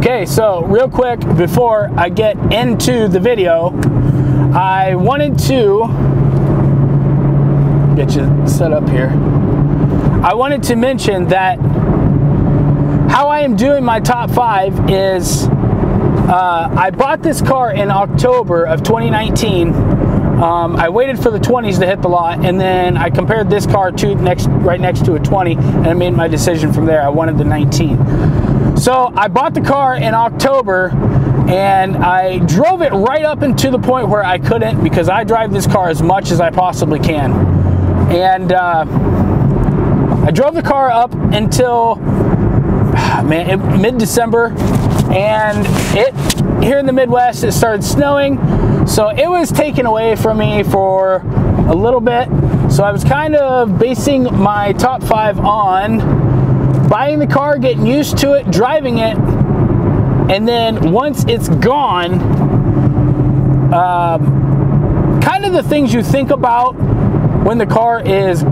Okay, so real quick before I get into the video, I wanted to get you set up here. I wanted to mention that how I am doing my top 5 is I bought this car in October of 2019. I waited for the 20s to hit the lot, and then I compared this car to right next to a 20, and I made my decision from there. I wanted the 19. So I bought the car in October, and I drove it right up into the point where I couldn't, because I drive this car as much as I possibly can. And I drove the car up until mid-December, and here in the Midwest it started snowing, so it was taken away from me for a little bit. So I was kind of basing my top 5 on buying the car, getting used to it, driving it, and then once it's gone, kind of the things you think about when the car is,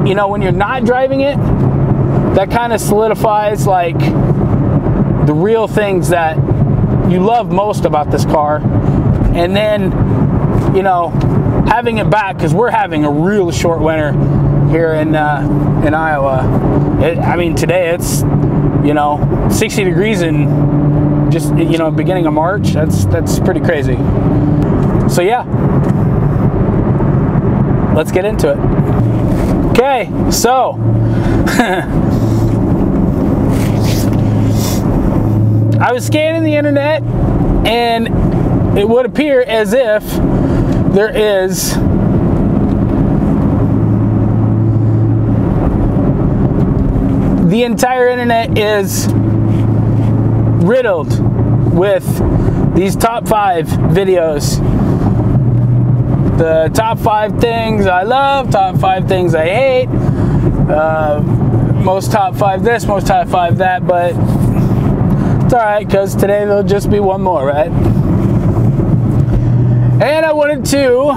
you know, when you're not driving it, that kind of solidifies like the real things that you love most about this car. And then, you know, having it back, because we're having a real short winter here in Iowa. I mean, today it's, you know, 60 degrees in just, you know, beginning of March. That's pretty crazy. So yeah, let's get into it. Okay, so I was scanning the internet, and it would appear as if there is the entire internet is riddled with these top 5 videos. The top 5 things I love, top 5 things I hate, most top 5 this, most top 5 that, but it's alright, because today there'll just be one more, right? And I wanted to,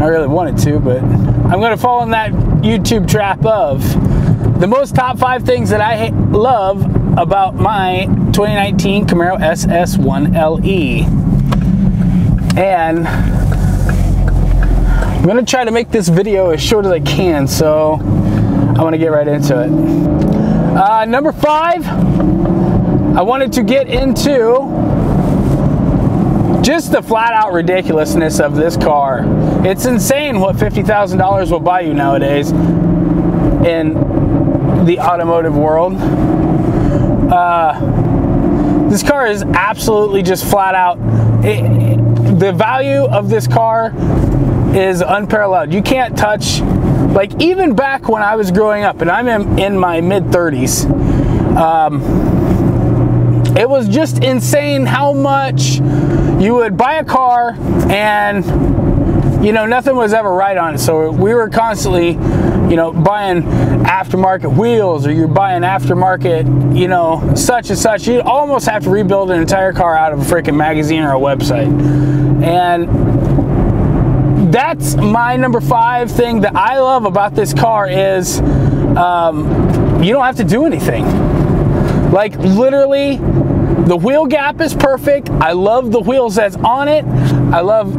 I really wanted to, but I'm going to fall in that YouTube trap of the most top 5 things that I love about my 2019 Camaro SS 1LE. And I'm going to try to make this video as short as I can, so I want to get right into it. Number 5, I wanted to get into just the flat out ridiculousness of this car. It's insane what $50,000 will buy you nowadays in the automotive world. This car is absolutely just flat out, the value of this car is unparalleled. You can't touch, like, even back when I was growing up, and I'm in my mid-30s, it was just insane how much you would buy a car and, you know, nothing was ever right on it. So we were constantly, you know, buying aftermarket wheels, or you're buying aftermarket, you know, such and such. You almost have to rebuild an entire car out of a freaking magazine or a website. And that's my number 5 thing that I love about this car is you don't have to do anything. Like, literally, the wheel gap is perfect. I love the wheels that's on it. I love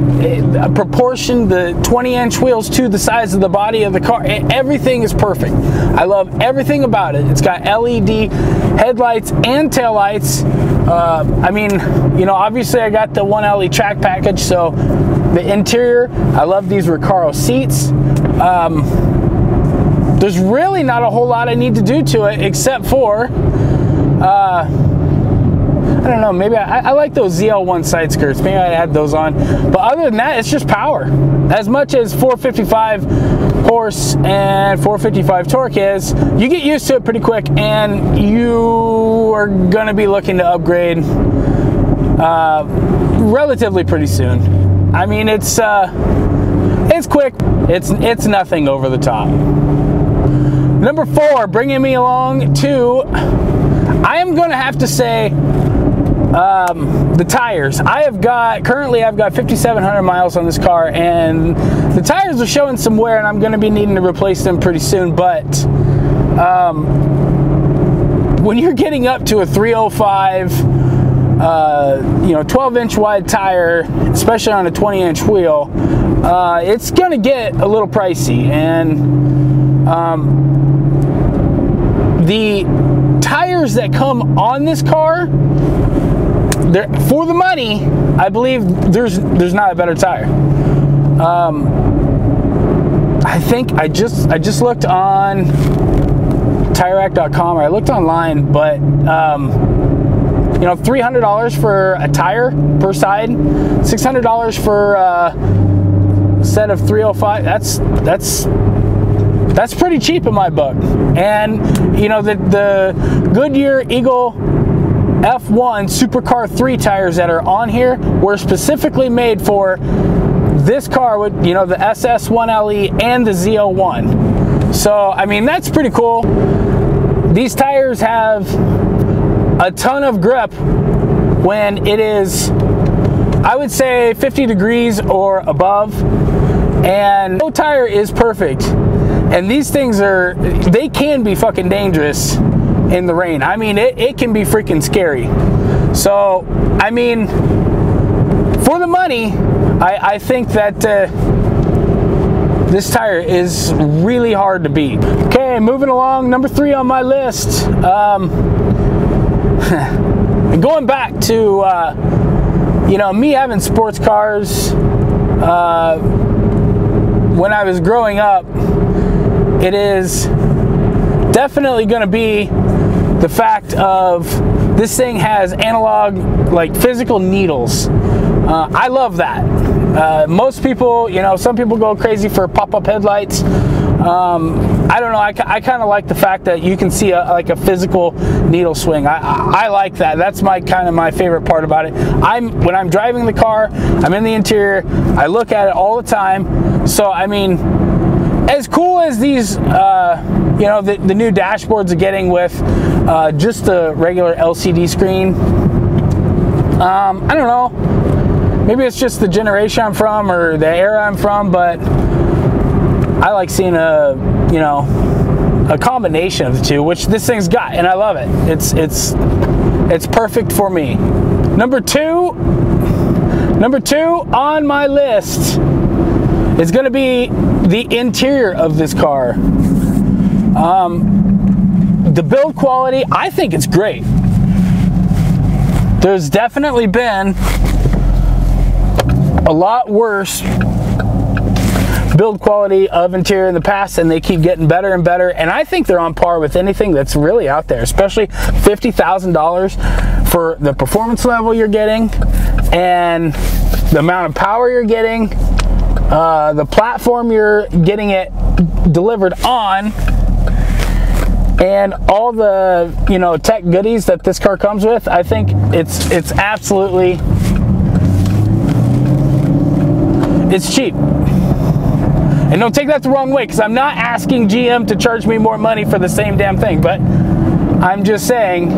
proportion, the 20-inch wheels to the size of the body of the car. Everything is perfect. I love everything about it. It's got LED headlights and taillights. I mean, you know, obviously I got the 1LE track package, so the interior, I love these Recaro seats. There's really not a whole lot I need to do to it, except for I don't know, maybe I like those ZL1 side skirts. Maybe I'd add those on. But other than that, it's just power. As much as 455 horse and 455 torque is, you get used to it pretty quick, and you are going to be looking to upgrade relatively pretty soon. I mean, it's quick. It's nothing over the top. Number 4, bringing me along to, I am going to have to say, the tires. Currently I've got 5,700 miles on this car, and the tires are showing some wear, and I'm going to be needing to replace them pretty soon. But when you're getting up to a 305, you know, 12-inch wide tire, especially on a 20-inch wheel, it's gonna get a little pricey. And the tires that come on this car, for the money, I believe there's not a better tire. I think I just looked on TireRack.com, or I looked online, but you know, $300 for a tire per side, $600 for a set of 305. That's pretty cheap in my book. And you know, the Goodyear Eagle F1 Supercar 3 tires that are on here were specifically made for this car with, you know, the SS 1LE and the ZL1. So I mean, that's pretty cool. These tires have a ton of grip when it is, I would say, 50 degrees or above, and no tire is perfect. And these things they can be fucking dangerous in the rain. I mean, it can be freaking scary. So I mean, for the money, I think that this tire is really hard to beat. Okay, moving along, number 3 on my list. Going back to you know, me having sports cars when I was growing up, it is definitely going to be the fact of this thing has analog, like physical needles. I love that. Most people, you know, some people go crazy for pop-up headlights. I don't know, I kind of like the fact that you can see like a physical needle swing. I like that. That's my favorite part about it. When I'm driving the car, I'm in the interior, I look at it all the time. So I mean, as cool as these you know, the new dashboards are getting with just the regular LCD screen, I don't know, maybe it's just the generation I'm from or the era I'm from, but I like seeing a combination of the two, which this thing's got, and I love it. It's perfect for me. Number two on my list is going to be the interior of this car. The build quality, I think it's great. There's definitely been a lot worse build quality of interior in the past, and they keep getting better and better, and I think they're on par with anything that's really out there, especially $50,000 for the performance level you're getting and the amount of power you're getting, the platform you're getting it delivered on, and all the, you know, tech goodies that this car comes with. I think it's absolutely, it's cheap. And don't take that the wrong way, because I'm not asking GM to charge me more money for the same damn thing, but I'm just saying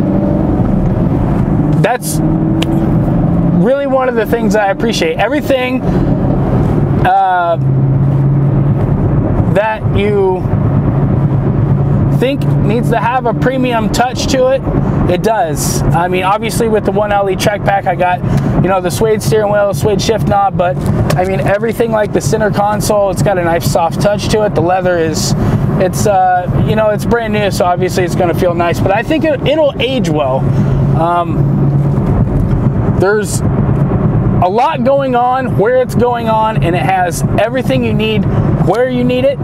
that's really one of the things I appreciate. Everything that you think needs to have a premium touch to it, it does. I mean, obviously with the 1LE track pack, I got, you know, the suede steering wheel, suede shift knob, but I mean, everything like the center console, it's got a nice soft touch to it. The leather is, it's you know, it's brand new, so obviously it's going to feel nice, but I think it'll age well. There's a lot going on where it's going on, and it has everything you need where you need it.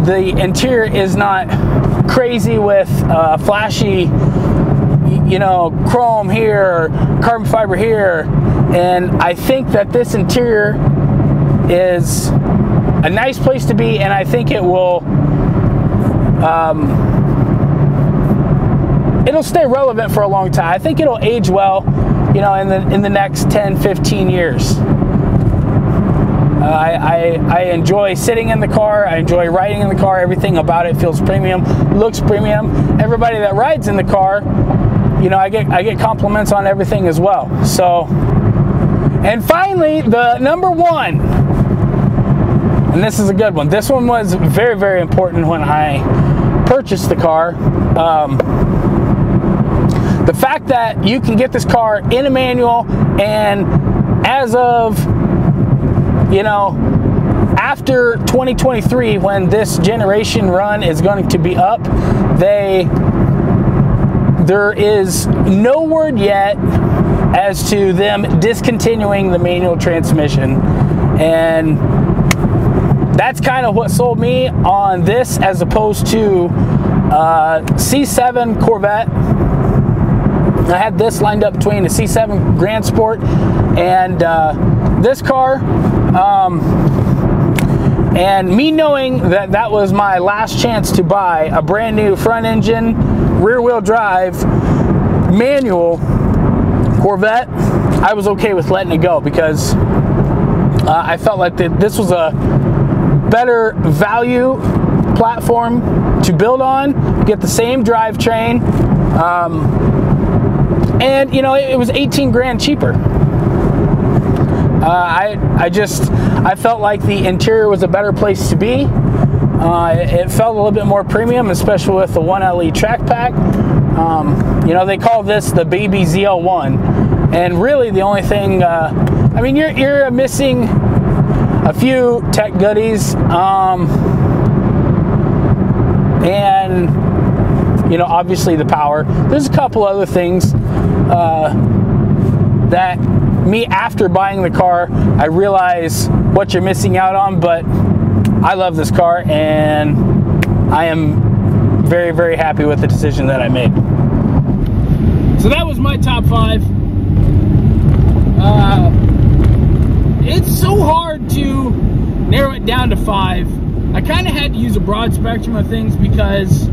The interior is not crazy with flashy, you know, chrome here, or carbon fiber here, and I think that this interior is a nice place to be, and I think it will it'll stay relevant for a long time. I think it'll age well, you know, in the next 10-15 years. I enjoy sitting in the car, I enjoy riding in the car, everything about it feels premium, looks premium. Everybody that rides in the car, you know, I get compliments on everything as well. So, and finally, the number 1, and this is a good one. This one was very, very important when I purchased the car. The fact that you can get this car in a manual, and as of, you know, after 2023, when this generation run is going to be up, there is no word yet as to them discontinuing the manual transmission. And that's kind of what sold me on this, as opposed to C7 Corvette. I had this lined up between the C7 Grand Sport and this car. And me knowing that that was my last chance to buy a brand new front engine, rear wheel drive, manual Corvette, I was okay with letting it go, because I felt like this was a better value platform to build on, get the same drivetrain, and you know, it was 18 grand cheaper. I felt like the interior was a better place to be. It felt a little bit more premium, especially with the 1LE track pack. You know, they call this the baby ZL1, and really the only thing, I mean, you're missing a few tech goodies, and you know, obviously the power. There's a couple other things that me, after buying the car, I realize what you're missing out on, but I love this car, and I am very, very happy with the decision that I made. So that was my top 5. It's so hard to narrow it down to 5. I kind of had to use a broad spectrum of things, because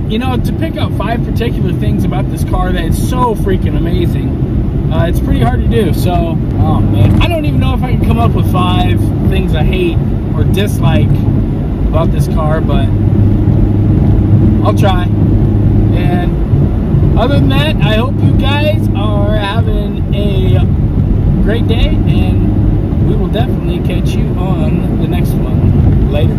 you know, to pick out 5 particular things about this car that is so freaking amazing, it's pretty hard to do. So, oh man, I don't even know if I can come up with 5 things I hate or dislike about this car, but I'll try. And other than that, I hope you guys are having a great day, and we will definitely catch you on the next one. Later.